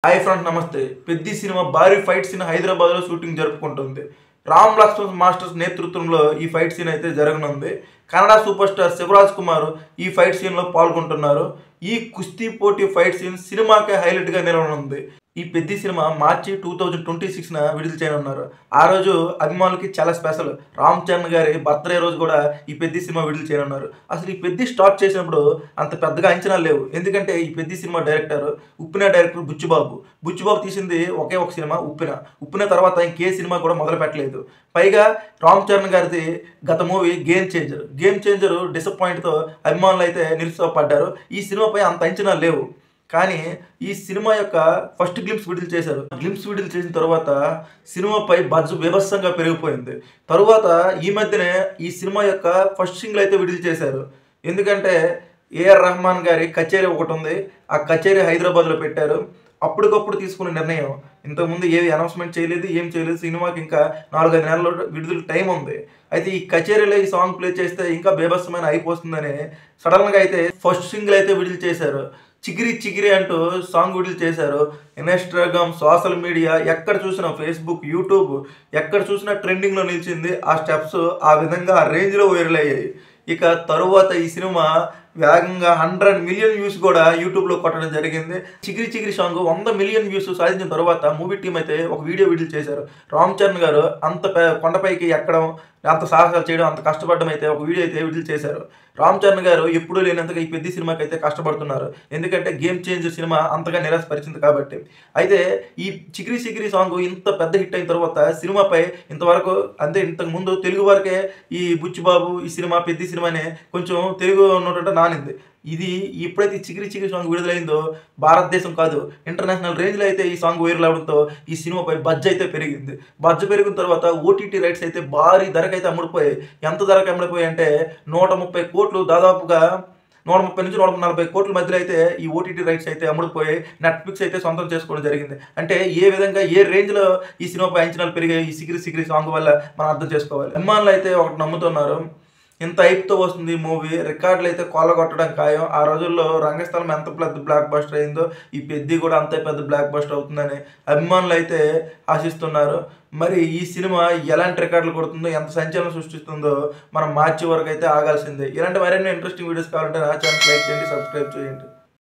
Hi friends, నమస్తే. Peddi cinema భారీ fight scene హైదరాబాద్లో షూటింగ్ జరుపుకుంటుంది. రామ్ లక్ష్మణ్ మాస్టర్స్ నేతృత్వంలో ఈ ఫైట్ సీన్ అయితే జరగనుంది. కన్నడ సూపర్ స్టార్ శివరాజ్ కుమార్ ఈ ఫైట్ సీన్లో పాల్గొంటున్నారు. ఈ కుస్తీ పోటీ ఫైట్ సీన్ సినిమాకే హైలైట్గా నిలవనుంది. ఈ పెద్ది సినిమా మార్చి 2026న విడుదల చేయనున్నారు. ఆ రోజు అభిమానులకి చాలా స్పెషల్. రామ్ చరణ్ గారి బర్త్డే రోజు కూడా ఈ పెద్ది సినిమా విడుదల చేయనున్నారు. అసలు ఈ పెద్ది స్టార్ట్ చేసినప్పుడు అంత పెద్దగా అంచనాలు లేవు. ఎందుకంటే ఈ Peddi cinema director Uppena director Buchi Babu తీసింది ఒకే ఒక సినిమా ఉప్పిన తర్వాత ఇంకే సినిమా కూడా మొదలు పెట్టలేదు. పైగా రామ్ చరణ్ గారిది గత మూవీ గేమ్ చేంజర్ డిసప్పాయింట్తో అభిమానులు అయితే నిరుత్సాహపడ్డారు. ఈ సినిమాపై అంత అంచనాలు లేవు. కానీ ఈ సినిమా యొక్క ఫస్ట్ గ్లింప్స్ విడుదల చేశారు. గ్లింప్స్ విడుదల చేసిన తర్వాత సినిమాపై బజ్ బీభత్సంగా పెరిగిపోయింది. తరువాత ఈ మధ్యనే ఈ సినిమా యొక్క ఫస్ట్ సింగిల్ అయితే విడుదల చేశారు. ఎందుకంటే ఏఆర్ రెహమాన్ గారి కచేరీ ఒకటి ఉంది. ఆ కచేరీ హైదరాబాద్లో పెట్టారు. అప్పటికప్పుడు తీసుకున్న నిర్ణయం. ఇంతకుముందు ఏది అనౌన్స్మెంట్ చేయలేదు, ఏం చేయలేదు. సినిమాకి ఇంకా 4-5 నెలల విడుదల టైం ఉంది. అయితే ఈ కచేరీలో ఈ సాంగ్ ప్లే చేస్తే ఇంకా బీభత్సమైన అయిపోతుందని సడన్గా అయితే ఫస్ట్ సింగిల్ అయితే విడుదల చేశారు. చిగిరి అంటూ సాంగ్ విడుదల చేశారు. ఇన్స్టాగ్రామ్, సోషల్ మీడియా ఎక్కడ చూసినా, ఫేస్బుక్, యూట్యూబ్ ఎక్కడ చూసినా ట్రెండింగ్లో నిలిచింది. ఆ స్టెప్స్ ఆ విధంగా ఆ రేంజ్లో వైరల్ అయ్యాయి. ఇక తరువాత ఈ సినిమా వేగంగా 100 మిలియన్ వ్యూస్ కూడా యూట్యూబ్లో కొట్టడం జరిగింది. చిగిరి సాంగ్ 100 మిలియన్ వ్యూస్ సాధించిన తర్వాత మూవీ టీం అయితే ఒక వీడియో విడుదల చేశారు. రామ్ చరణ్ గారు అంత కొండపైకి ఎక్కడం, అంత సాహసాలు చేయడం, అంత కష్టపడడం అయితే ఒక వీడియో అయితే విడుదల చేశారు. రామ్ చరణ్ గారు ఎప్పుడూ లేనంతగా ఈ పెద్ద సినిమాకి అయితే కష్టపడుతున్నారు. ఎందుకంటే గేమ్ చేంజర్ సినిమా అంతగా నిరాశపరిచింది కాబట్టి. అయితే ఈ చిగిరి సాంగ్ ఇంత పెద్ద హిట్ అయిన తర్వాత సినిమాపై ఇంతవరకు ఇంతకు ముందు తెలుగు వరకే ఈ బుచ్చిబాబు ఈ సినిమా పెద్ద సినిమానే కొంచెం తెలుగు ఉన్నట్టు నానింది. ఇది ఎప్పుడైతే చిగిరి సాంగ్ విడుదలైందో భారతదేశం కాదు ఇంటర్నేషనల్ రేంజ్లో అయితే ఈ సాంగ్ వైరల్ అవడంతో ఈ సినిమాపై బజ్ అయితే పెరిగింది. బజ్ పెరిగిన తర్వాత ఓటీటీ రైట్స్ అయితే భారీ ధరకైతే అమ్ముడిపోయాయి. ఎంత ధరకు అమ్ముడిపోయాయి అంటే 130 కోట్లు, దాదాపుగా 130 నుంచి 140 కోట్ల మధ్యలో అయితే ఈ ఓటీటీ రైట్స్ అయితే అమ్ముడిపోయాయి. నెట్ఫ్లిక్స్ అయితే సొంతం చేసుకోవడం జరిగింది. అంటే ఏ విధంగా ఏ రేంజ్లో ఈ సినిమాపై అంచనాలు పెరిగాయి ఈ చిగిరి సాంగ్ వల్ల మనం అర్థం చేసుకోవాలి. అభిమానులు అయితే ఒకటి నమ్ముతున్నారు, ఇంత హైప్తో వస్తుంది మూవీ, రికార్డులు అయితే కొల్లగొట్టడం ఖాయం. ఆ రోజుల్లో రంగస్థలం ఎంత పెద్ద బ్లాక్ బస్టర్ అయిందో ఈ పెద్ది కూడా అంతే పెద్ద బ్లాక్ బస్టర్ అవుతుందని అభిమానులు అయితే ఆశిస్తున్నారు. మరి ఈ సినిమా ఎలాంటి రికార్డులు కొడుతుందో, ఎంత సంచలనం సృష్టిస్తుందో మనం మార్చి వరకు అయితే ఆగాల్సిందే. ఇలాంటి మరిన్ని ఇంట్రెస్టింగ్ వీడియోస్ కావాలంటే నా ఛానల్ లైక్ చేయండి, సబ్స్క్రైబ్ చేయండి.